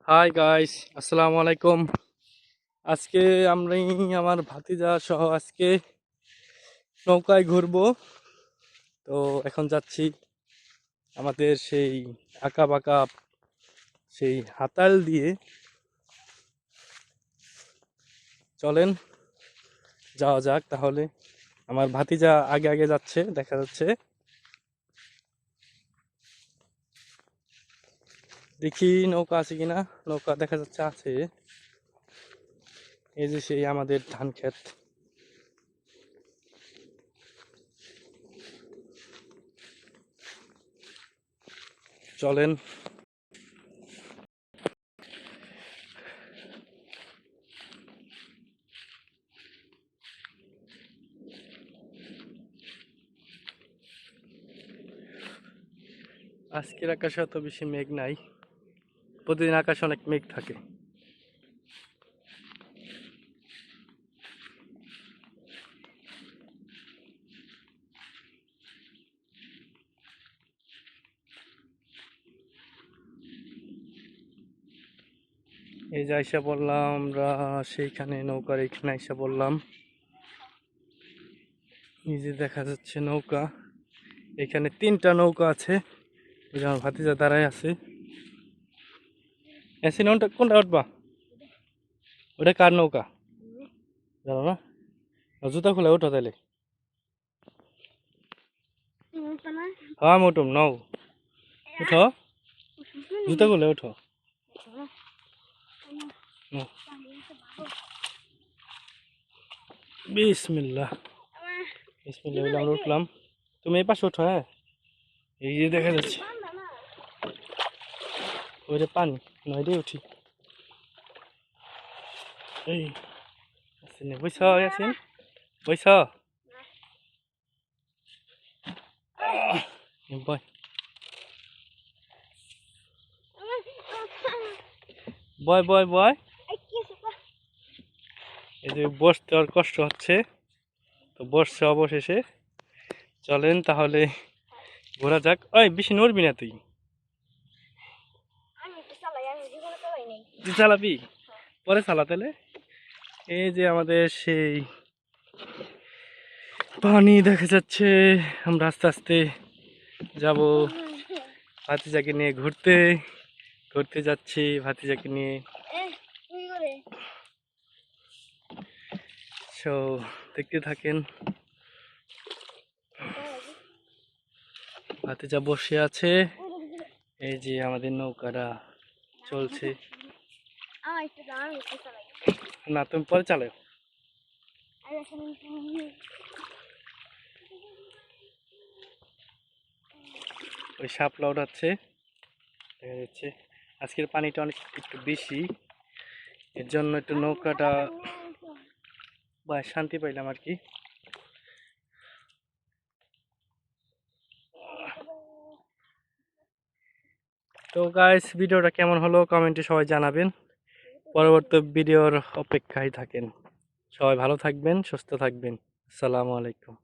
Hi guys, আসসালামু আলাইকুম। আজকে আমি আমার ভাতিজা সহ আজকে নৌকায় ঘুরবো। তো এখন যাচ্ছি আমাদের সেই আঁকা বাঁকা সেই হাতাল দিয়ে। চলেন যাওয়া যাক তাহলে। আমার ভাতিজা আগে আগে যাচ্ছে, দেখা যাচ্ছে। দেখি নৌকা আছে কিনা। নৌকা দেখা যাচ্ছে আছে। এই যে সেই আমাদের ধান ক্ষেত। চলেন। আজকের আকাশে অত বেশি মেঘ নাই, প্রতিদিন আকাশে অনেক মেঘ থাকে। এই যে আইসা বললাম আমরা, সেইখানে নৌকার এইখানে আইসা বললাম। এই যে দেখা যাচ্ছে নৌকা, এখানে তিনটা নৌকা আছে। ওই যে আমার ভাতিজা দাঁড়ায় আছে। এসি নৌকা কোনটা উঠবা? ওটা কার নৌকা জানো না? জুতা খুলে ওঠো তাহলে। হ্যাঁ আমি উঠুম, নাও উঠো, জুতা খুলে ওঠো। বিসমিল্লাহ বিসমিল্লাহ বলে আমরা উঠলাম। তুমি এই পাশে ওঠো। হ্যাঁ, এই যে দেখা যাচ্ছে ওইটা পানি, নয় দিয়ে উঠি। এই বইস ইয়াসিন, বইস বয় বয় বয় বয়। এই যে বসতে আর কষ্ট হচ্ছে, তো বসছে অবশেষে। চলেন তাহলে ঘোরা যাক। ওই বেশি নড়বি না তুই, তুই চালাবি পরে চালা তাহলে। এই যে আমাদের সেই পানি দেখা যাচ্ছে। আমরা আস্তে আস্তে যাব ভাতিজাকে নিয়ে ঘুরতে ঘুরতে যাচ্ছি ভাতিজাকে নিয়ে। সো দেখতে থাকেন। ভাতিজা বসে আছে, এই যে আমাদের নৌকাটা চলছে। না তুমি পরে চালাও। ওই শাপলা উঠাচ্ছে, দেখা যাচ্ছে। আজকের পানিটা অনেক একটু বেশি, এর জন্য একটু নৌকাটা বা শান্তি পাইলাম আর কি। তো গাইস, ভিডিওটা কেমন হলো কমেন্টে সবাই জানাবেন। পরবর্তী ভিডিওর অপেক্ষায় থাকেন। সবাই ভালো থাকবেন, সুস্থ থাকবেন। আসসালামু আলাইকুম।